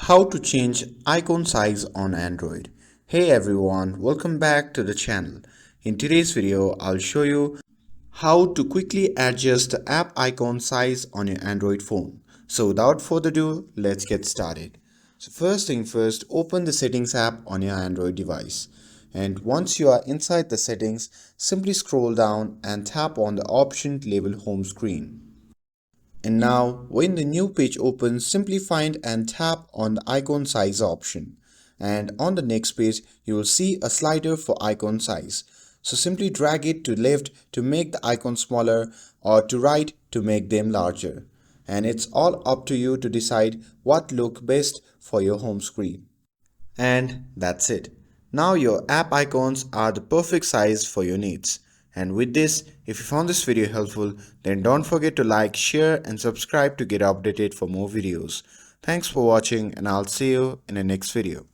How to change icon size on Android. Hey everyone, welcome back to the channel. In today's video, I'll show you how to quickly adjust the app icon size on your Android phone. So without further ado, let's get started. So first thing first, open the settings app on your Android device. And once you are inside the settings, simply scroll down and tap on the option labeled home screen. And now, when the new page opens, simply find and tap on the icon size option. And on the next page, you will see a slider for icon size. So simply drag it to left to make the icon smaller or to right to make them larger. And it's all up to you to decide what look best for your home screen. And that's it. Now your app icons are the perfect size for your needs. And with this, if you found this video helpful, then don't forget to like, share and subscribe to get updated for more videos. Thanks for watching and I'll see you in the next video.